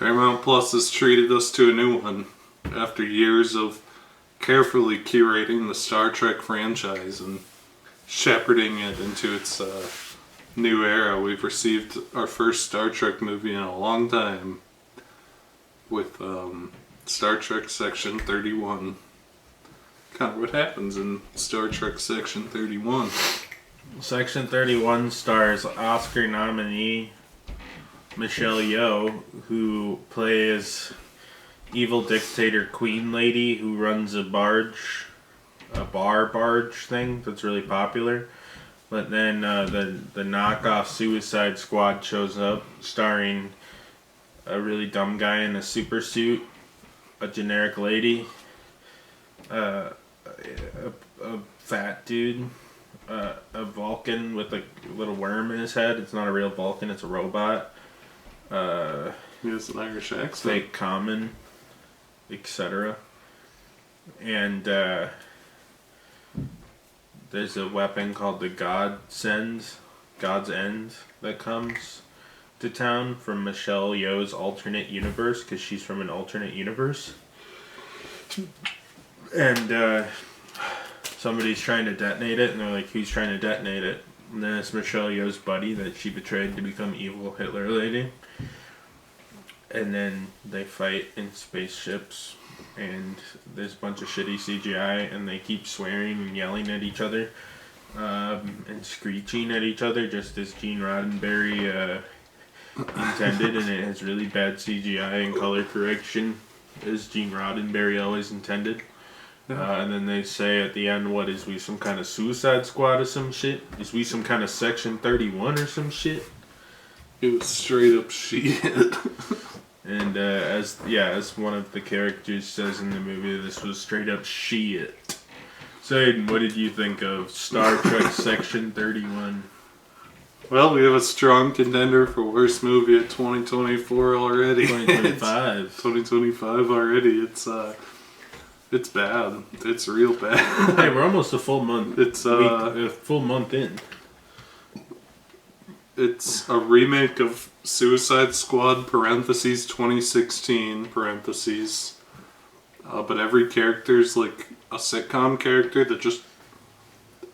Paramount Plus has treated us to a new one after years of carefully curating the Star Trek franchise and shepherding it into its new era. We've received our first Star Trek movie in a long time with Star Trek Section 31. Kind of what happens in Star Trek Section 31. Section 31 stars Oscar nominee Michelle Yeoh, who plays evil dictator Queen Lady who runs a bar barge thing that's really popular. But then the knockoff Suicide Squad shows up, starring a really dumb guy in a super suit, a generic lady, a fat dude, a Vulcan with a little worm in his head. It's not a real Vulcan, it's a robot. He has an Irish accent. Fake common, etc. And there's a weapon called the God's End that comes to town from Michelle Yeoh's alternate universe, because she's from an alternate universe. And somebody's trying to detonate it, and they're like, who's trying to detonate it? And then it's Michelle Yeoh's buddy that she betrayed to become evil Hitler lady. And then they fight in spaceships, and there's a bunch of shitty CGI, and they keep swearing and yelling at each other, and screeching at each other, just as Gene Roddenberry intended, and it has really bad CGI and color correction, as Gene Roddenberry always intended. And then they say at the end, what is we, some kind of Suicide Squad or some shit? Is we some kind of Section 31 or some shit? It was straight up shit. And as one of the characters says in the movie, this was straight up shit. Sayin, what did you think of Star Trek Section 31? Well, we have a strong contender for worst movie of 2024 already. 2025. 2025 already. It's bad. It's real bad. Hey, we're almost a full month. It's a full month in. It's a remake of Suicide Squad (2016). But every character's like a sitcom character that just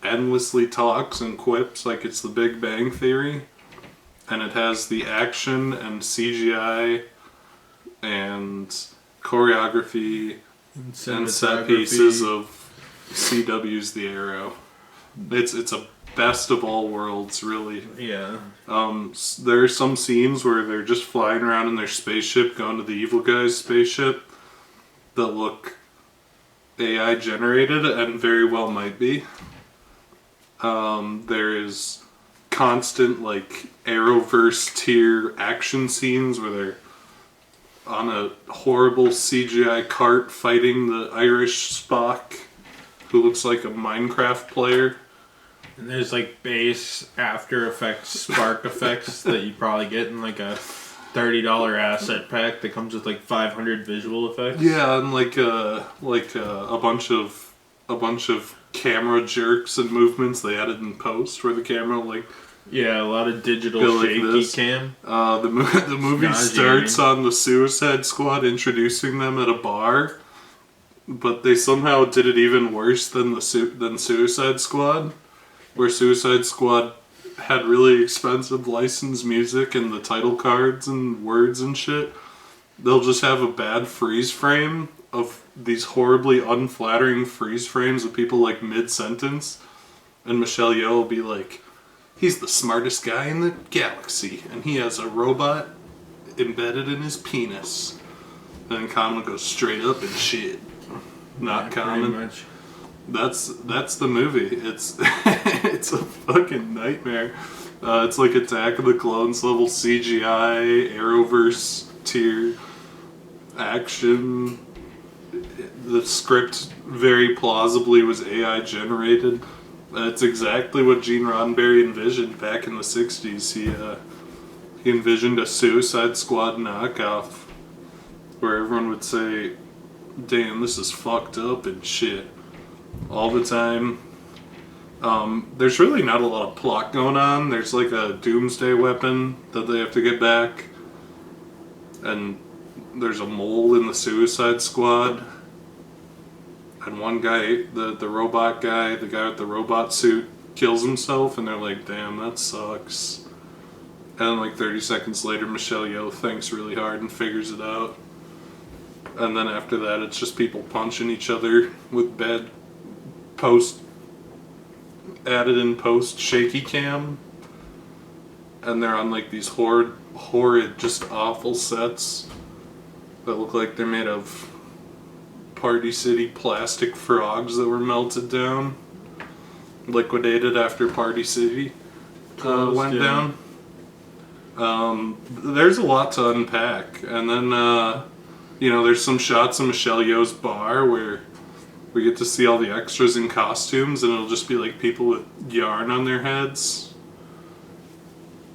endlessly talks and quips like it's the Big Bang Theory. And it has the action and CGI and choreography and set pieces of CW's The Arrow. It's a best of all worlds, really. Yeah. There are some scenes where they're just flying around in their spaceship, going to the evil guy's spaceship, that look AI generated, and very well might be. There is constant, like, Arrowverse tier action scenes where they're on a horrible CGI cart fighting the Irish Spock, who looks like a Minecraft player. And there's like bass After Effects spark effects that you probably get in like a $30 asset pack that comes with like 500 visual effects. Yeah, and like a bunch of camera jerks and movements they added in post where the camera like. Yeah, a lot of digital shaky like cam. The movie starts on the Suicide Squad introducing them at a bar, but they somehow did it even worse than Suicide Squad, where Suicide Squad had really expensive licensed music and the title cards and words and shit. They'll just have a bad freeze frame of these horribly unflattering freeze frames of people like mid-sentence, and Michelle Yeoh will be like, he's the smartest guy in the galaxy, and he has a robot embedded in his penis. Then Kamala goes straight up and shit. Not common. Much. That's the movie. It's it's a fucking nightmare. It's like Attack of the Clones level CGI, Arrowverse tier action. The script very plausibly was AI generated. It's exactly what Gene Roddenberry envisioned back in the 60s. He envisioned a Suicide Squad knockoff where everyone would say, damn, this is fucked up and shit all the time. There's really not a lot of plot going on. There's like a doomsday weapon that they have to get back, and there's a mole in the Suicide Squad. And one guy, the robot guy, the guy with the robot suit, kills himself, and they're like, damn, that sucks. And then, like, 30 seconds later, Michelle Yeoh thinks really hard and figures it out. And then after that, it's just people punching each other with bad added in post shaky cam. And they're on, like, these horrid, just awful sets that look like they're made of Party City plastic frogs that were melted down. Liquidated after Party City went down. There's a lot to unpack. And then, there's some shots of Michelle Yeoh's bar where we get to see all the extras in costumes, and it'll just be like people with yarn on their heads.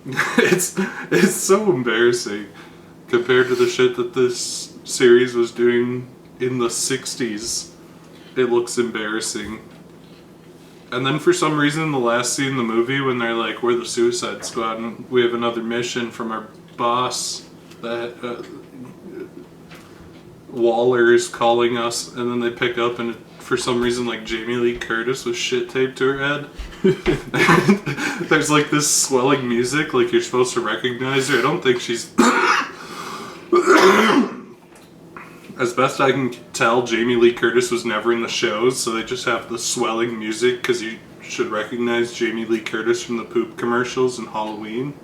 It's so embarrassing compared to the shit that this series was doing in the 60s. It looks embarrassing. And then for some reason, the last scene in the movie, when they're like, we're the Suicide Squad and we have another mission from our boss, that Waller is calling us, and then they pick up, and for some reason, like, Jamie Lee Curtis with shit taped to her head. There's like this swelling music, like you're supposed to recognize her. I don't think she's... As best I can tell, Jamie Lee Curtis was never in the shows, so they just have the swelling music because you should recognize Jamie Lee Curtis from the poop commercials and Halloween.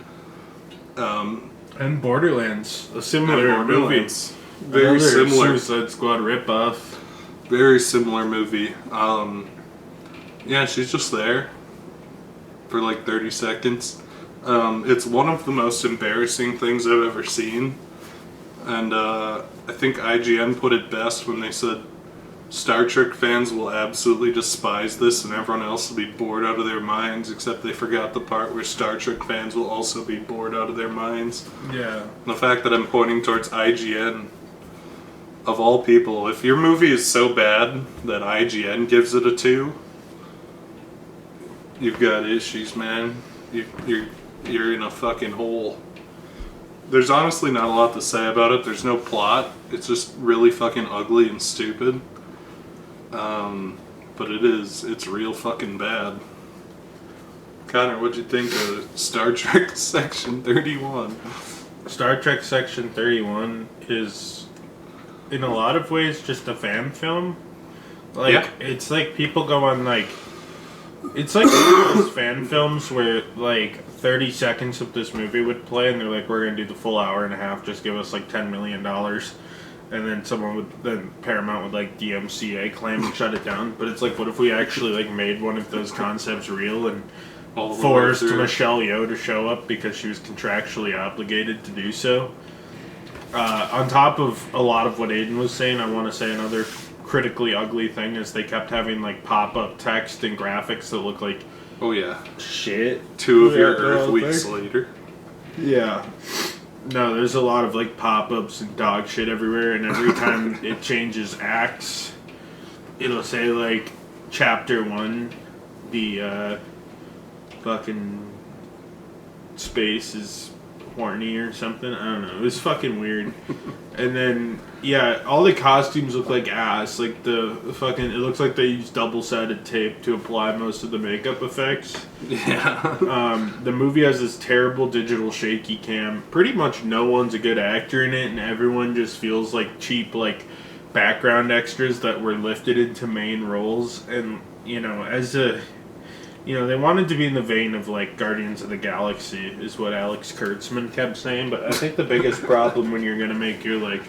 And Borderlands, a similar movie. Very similar. Suicide Squad ripoff. Very similar movie. Yeah, she's just there for like 30 seconds. It's one of the most embarrassing things I've ever seen. And I think IGN put it best when they said Star Trek fans will absolutely despise this and everyone else will be bored out of their minds, except they forgot the part where Star Trek fans will also be bored out of their minds. Yeah. And the fact that I'm pointing towards IGN, of all people, if your movie is so bad that IGN gives it a 2, you've got issues, man. You're in a fucking hole. There's honestly not a lot to say about it. There's no plot. It's just really fucking ugly and stupid. But it's real fucking bad. Connor, what'd you think of Star Trek Section 31? Star Trek Section 31 is, in a lot of ways, just a fan film. Like, yeah. It's like people go on, like... It's like those fan films where, like, 30 seconds of this movie would play, and they're like, we're going to do the full hour and a half, just give us, like, $10 million. And then Paramount would, like, DMCA claim and shut it down. But it's like, what if we actually, like, made one of those concepts real and forced Michelle Yeoh to show up because she was contractually obligated to do so? On top of a lot of what Aiden was saying, I want to say another critically ugly thing is they kept having like pop-up text and graphics that look like shit 2 of your Earth weeks later. Yeah. No, there's a lot of like pop-ups and dog shit everywhere, and every time it changes acts, it'll say like chapter 1, the fucking space is horny or something. I don't know. It was fucking weird. And then, yeah, all the costumes look like ass. Like, it looks like they used double-sided tape to apply most of the makeup effects. Yeah. The movie has this terrible digital shaky cam. Pretty much no one's a good actor in it, and everyone just feels like cheap, like, background extras that were lifted into main roles. And, they wanted to be in the vein of, like, Guardians of the Galaxy, is what Alex Kurtzman kept saying. But I think the biggest problem when you're going to make your, like,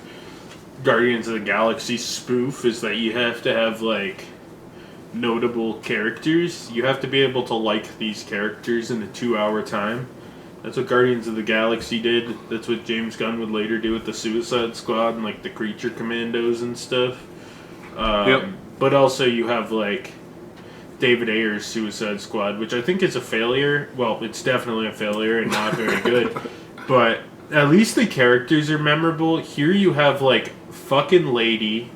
Guardians of the Galaxy spoof is that you have to have, like, notable characters. You have to be able to like these characters in a 2-hour time. That's what Guardians of the Galaxy did. That's what James Gunn would later do with the Suicide Squad and, like, the Creature Commandos and stuff. Yep. But also you have, like, David Ayer's Suicide Squad, which I think is a failure. Well, it's definitely a failure and not very good. But at least the characters are memorable. Here you have, like, fucking lady,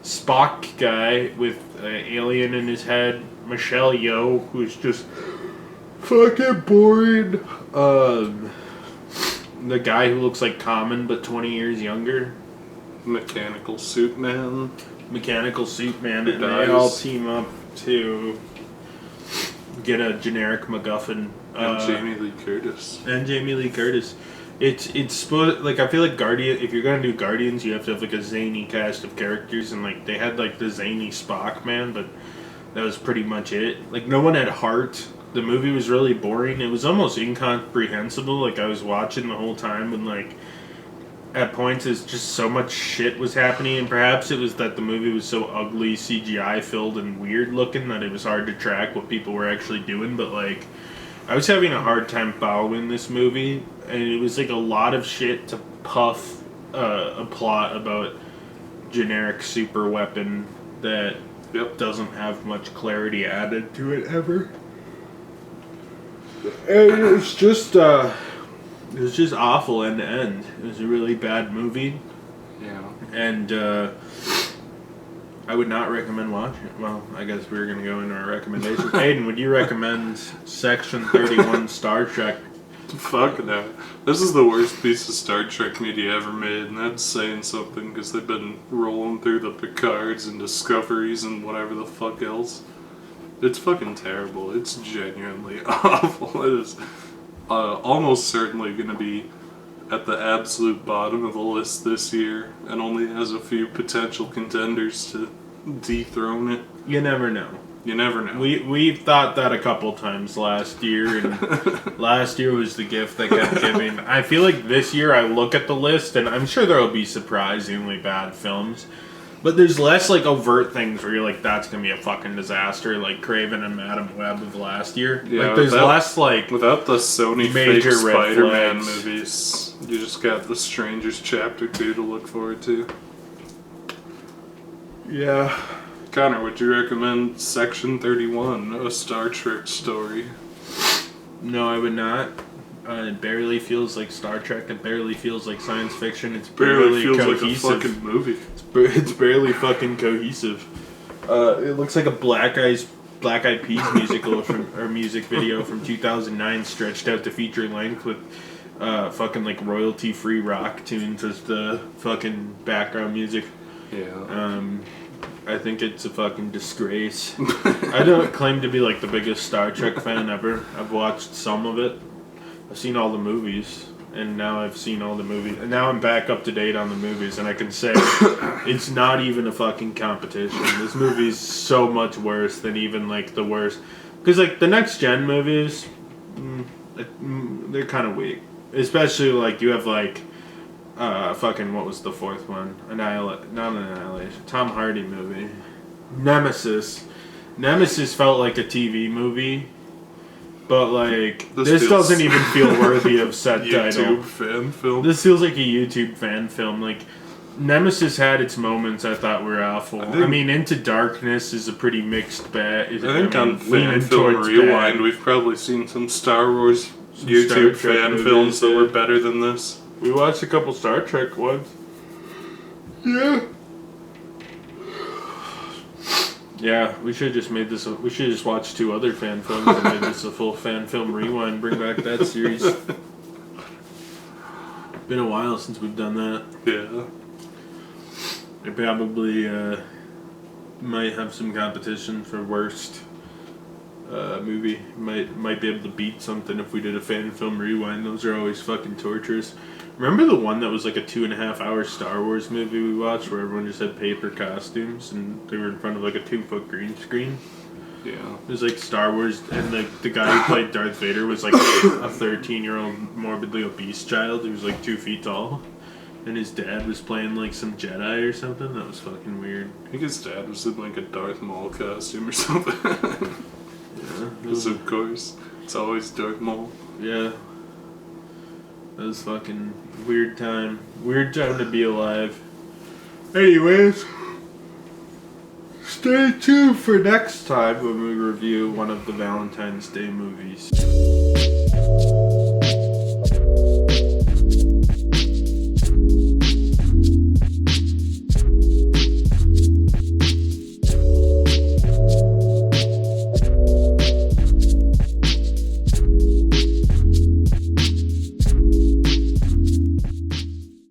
Spock guy with an alien in his head, Michelle Yeoh, who's just fucking boring. the guy who looks like Common but 20 years younger. Mechanical Suit Man. Mechanical Suit Man, and they all team up to get a generic MacGuffin. And Jamie Lee Curtis. It's supposed, like, I feel like if you're gonna do Guardians, you have to have like a zany cast of characters, and like they had like the zany Spock man, but that was pretty much it. Like, no one had heart. The movie was really boring. It was almost incomprehensible. Like, I was watching the whole time, and like at points it's just so much shit was happening, and perhaps it was that the movie was so ugly, CGI filled and weird looking that it was hard to track what people were actually doing. But like, I was having a hard time following this movie, and it was like a lot of shit to puff a plot about generic super weapon that doesn't have much clarity added to it ever. And it was just awful end to end. It was a really bad movie. Yeah. And I would not recommend watching it. Well, I guess we were going to go into our recommendations. Aiden, would you recommend Section 31 Star Trek? Fuck no. This is the worst piece of Star Trek media ever made, and that's saying something because they've been rolling through the Picards and Discoveries and whatever the fuck else. It's fucking terrible. It's genuinely awful. It is almost certainly going to be at the absolute bottom of the list this year, and only has a few potential contenders to dethrone it. You never know. You never know. We've thought that a couple times last year, and last year was the gift that kept giving. I feel like this year I look at the list, and I'm sure there will be surprisingly bad films, but there's less like overt things where you're like, that's gonna be a fucking disaster, like Craven and Madam Web of last year. Yeah, like there's less like without the Sony major fake Spider-Man flags. movies. You just got The Strangers Chapter 2 to look forward to. Yeah. Connor, would you recommend Section 31, a Star Trek story? No, I would not. It barely feels like Star Trek. It barely feels like science fiction. It's barely feels cohesive. like a fucking movie. It's barely fucking cohesive. It looks like a Black Eyed Peas musical or music video from 2009 stretched out to feature length with fucking like royalty free rock tunes as the fucking background music. Yeah. I think it's a fucking disgrace. I don't claim to be like the biggest Star Trek fan ever. I've watched some of it. I've seen all the movies, and now I've seen all the movies. And now I'm back up to date on the movies, and I can say it's not even a fucking competition. This movie's so much worse than even like the worst. Because like the next gen movies, they're kind of weak. Especially like you have like fucking what was the fourth one? Not Annihilation. Tom Hardy movie. Nemesis. Nemesis felt like a TV movie, but like this doesn't even feel worthy of said title. YouTube fan film. This feels like a YouTube fan film. Like Nemesis had its moments I thought were awful. I mean, Into Darkness is a pretty mixed bag. I think on Fan Film Rewind, we've probably seen some Star Wars YouTube fan films that were better than this. We watched a couple Star Trek ones. Yeah. Yeah, we should have just made this. We should have just watched 2 other fan films and made this a full fan film rewind. Bring back that series. Been a while since we've done that. Yeah. It probably might have some competition for worst movie. Might be able to beat something if we did a fan film rewind. Those are always fucking torturous. Remember the one that was like a 2.5-hour Star Wars movie we watched where everyone just had paper costumes and they were in front of like a 2-foot green screen? Yeah. It was like Star Wars, and the guy who played Darth Vader was like a 13-year-old morbidly obese child who was like 2 feet tall. And his dad was playing like some Jedi or something. That was fucking weird. I think his dad was in like a Darth Maul costume or something. Yeah. Because of course, it's always Darth Maul. Yeah. That was fucking weird time. Weird time to be alive. Anyways, stay tuned for next time when we review one of the Valentine's Day movies.